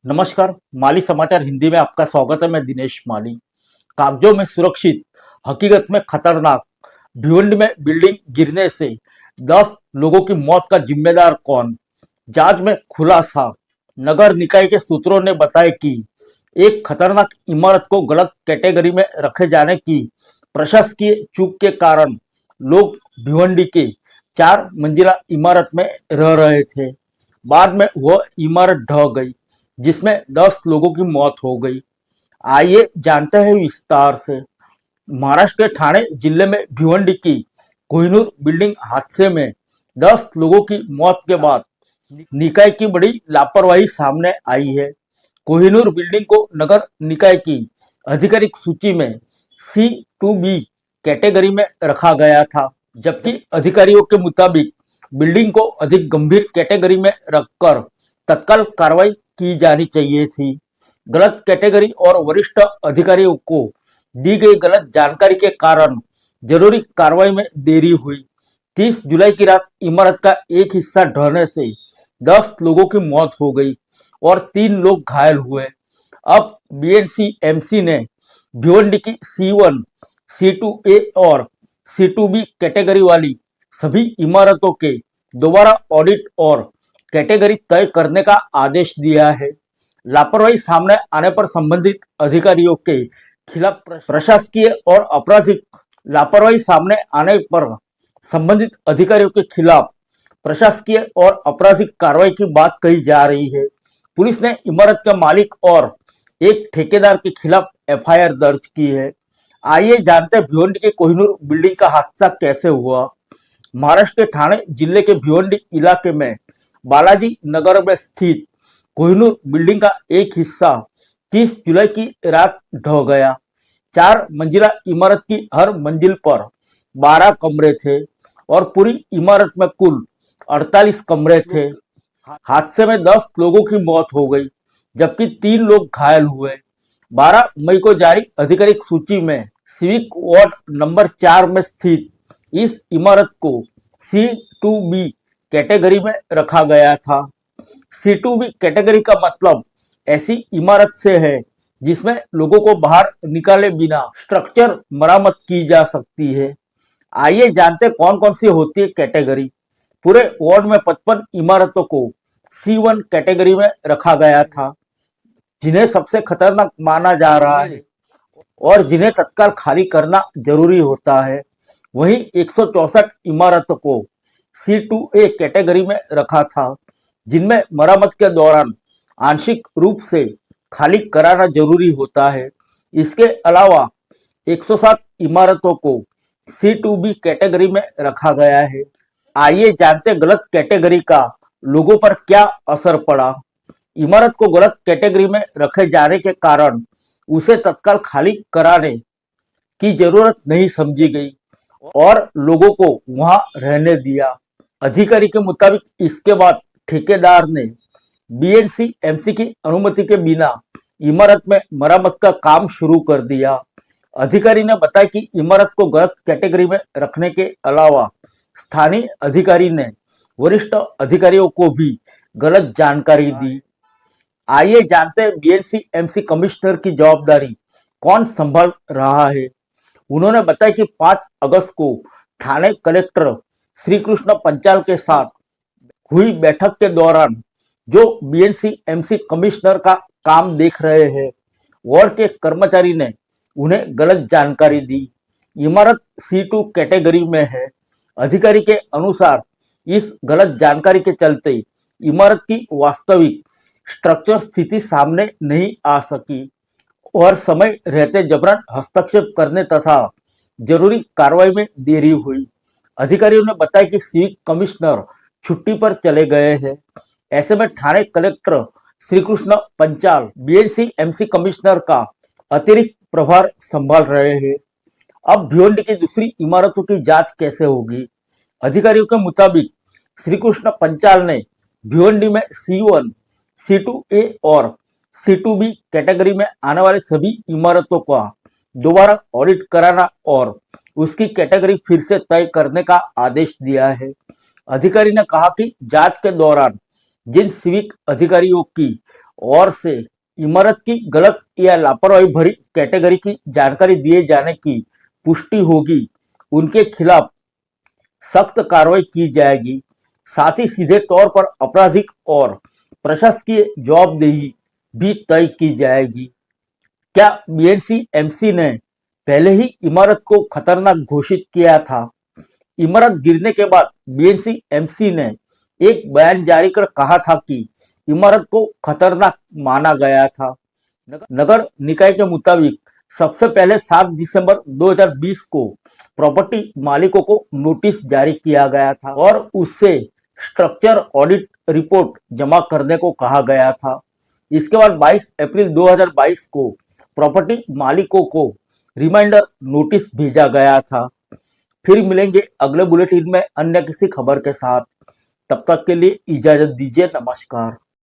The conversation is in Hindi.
नमस्कार। माली समाचार हिंदी में आपका स्वागत है। मैं दिनेश माली। कागजों में सुरक्षित, हकीकत में खतरनाक। भिवंडी में बिल्डिंग गिरने से 10 लोगों की मौत का जिम्मेदार कौन? जांच में खुलासा। नगर निकाय के सूत्रों ने बताया कि एक खतरनाक इमारत को गलत कैटेगरी में रखे जाने की प्रशासकीय चूक के कारण लोग भिवंडी के 4 मंजिला इमारत में रह रहे थे। बाद में वह इमारत ढह गई, जिसमें 10 लोगों की मौत हो गई। आइए जानते हैं विस्तार से। महाराष्ट्र के ठाणे जिले में भिवंडी की कोहिनूर बिल्डिंग हादसे में 10 लोगों की मौत के बाद निकाय की बड़ी लापरवाही सामने आई है। कोहिनूर बिल्डिंग को नगर निकाय की आधिकारिक सूची में C2B कैटेगरी में रखा गया था, जबकि अधिकारियों के मुताबिक बिल्डिंग को अधिक गंभीर कैटेगरी में रखकर तत्काल कार्रवाई की जानी चाहिए थी। गलत कैटेगरी और वरिष्ठ अधिकारियों को दी गई गलत जानकारी के कारण जरूरी कार्रवाई में देरी हुई। 30 जुलाई की रात इमारत का एक हिस्सा ढहने से 10 लोगों की मौत हो गई और 3 लोग घायल हुए। अब BNC-MC ने भिवंडी की C1, C2A और C2B कैटेगरी वाली सभी इमारतों के दोबारा ऑडिट और कैटेगरी तय करने का आदेश दिया है। लापरवाही सामने आने पर संबंधित अधिकारियों के खिलाफ प्रशासकीय और आपराधिक लापरवाही सामने आने पर संबंधित अधिकारियों के खिलाफ प्रशासकीय और आपराधिक कार्रवाई की बात कही जा रही है। पुलिस ने इमारत के मालिक और एक ठेकेदार के खिलाफ FIR दर्ज की है। आइए जानते हैं भिवंडी के कोहिनूर बिल्डिंग का हादसा कैसे हुआ। महाराष्ट्र के ठाणे जिले के भिवंडी इलाके में बालाजी नगर में स्थित कोहिनूर बिल्डिंग का एक हिस्सा 30 जुलाई की रात ढह गया। 4 मंजिला इमारत की हर मंजिल पर 12 कमरे थे और पूरी इमारत में कुल 48 कमरे थे। हादसे में 10 लोगों की मौत हो गई, जबकि 3 लोग घायल हुए। 12 मई को जारी आधिकारिक सूची में सिविक वार्ड नंबर 4 में स्थित इस इमारत को C2B कैटेगरी में रखा गया था। C2B कैटेगरी का मतलब ऐसी इमारत से है जिसमें लोगों को बाहर निकाले बिना स्ट्रक्चर मरम्मत की जा सकती है। आइए जानते कौन कौन सी होती है कैटेगरी। पूरे वार्ड में 55 इमारतों को C1 कैटेगरी में रखा गया था, जिन्हें सबसे खतरनाक माना जा रहा है और जिन्हें तत्काल खाली करना जरूरी होता है। वहीं 164 इमारतों को C2A कैटेगरी में रखा था, जिनमें मरम्मत के दौरान आंशिक रूप से खाली कराना जरूरी होता है। इसके अलावा 107 इमारतों को C2B कैटेगरी में रखा गया है। आइए जानते गलत कैटेगरी का लोगों पर क्या असर पड़ा। इमारत को गलत कैटेगरी में रखे जाने के कारण उसे तत्काल खाली कराने की जरूरत नहीं समझी गई और लोगों को वहां रहने दिया। अधिकारी के मुताबिक इसके बाद ठेकेदार ने BNC-MC की अनुमति के बिना इमारत में मरम्मत का काम शुरू कर दिया। अधिकारी ने बताया कि इमारत को गलत कैटेगरी में रखने के अलावा स्थानीय अधिकारी ने वरिष्ठ अधिकारियों को भी गलत जानकारी दी। आइए जानते हैं BNC-MC कमिश्नर की जवाबदारी कौन संभाल रहा है। उन्होंने बताया कि 5 अगस्त को ठाणे कलेक्टर श्री कृष्ण पंचाल के साथ हुई बैठक के दौरान जो BNC-MC कमिश्नर का काम देख रहे हैं, वार्ड के कर्मचारी ने उन्हें गलत जानकारी दी। इमारत C2 कैटेगरी में है। अधिकारी के अनुसार इस गलत जानकारी के चलते इमारत की वास्तविक स्ट्रक्चर स्थिति सामने नहीं आ सकी और समय रहते जबरन हस्तक्षेप करने तथा जरूरी कार्रवाई में देरी हुई। अधिकारियों ने बताया कि सिविक कमिश्नर छुट्टी पर चले गए हैं। ऐसे में Thane collector Shri Krishna Panchal BNC-MC commissioner का अतिरिक्त प्रभार संभाल रहे हैं। अब भिवंडी की दूसरी इमारतों की जांच कैसे होगी। अधिकारियों के मुताबिक श्री कृष्ण पंचाल ने भिवंडी में C1, C2A और C2B कैटेगरी में आने वाले सभी इमारतों का दोबारा ऑडिट कराना और उसकी कैटेगरी फिर से तय करने का आदेश दिया है। अधिकारी ने कहा कि जांच के दौरान जिन सिविक अधिकारियों की ओर से इमारत की गलत या लापरवाही भरी कैटेगरी की जानकारी दिए जाने की पुष्टि होगी, उनके खिलाफ सख्त कार्रवाई की जाएगी। साथ ही सीधे तौर पर आपराधिक और प्रशासकीय जवाबदेही भी तय की जाएगी। क्या बीएनसी एमसी ने पहले ही इमारत को खतरनाक घोषित किया था? इमारत गिरने के बाद बीएनसी एमसी ने एक बयान जारी कर कहा था कि इमारत को खतरनाक माना गया था। नगर निकाय के मुताबिक सबसे पहले 7 दिसंबर 2020 को प्रॉपर्टी मालिकों को नोटिस जारी किया गया था और उससे स्ट्रक्चर ऑडिट रिपोर्ट जमा करने को कहा गया था। इसके बाद 22 अप्रैल 2022 को प्रॉपर्टी मालिकों को रिमाइंडर नोटिस भेजा गया था। फिर मिलेंगे अगले बुलेटिन में अन्य किसी खबर के साथ। तब तक के लिए इजाजत दीजिए। नमस्कार।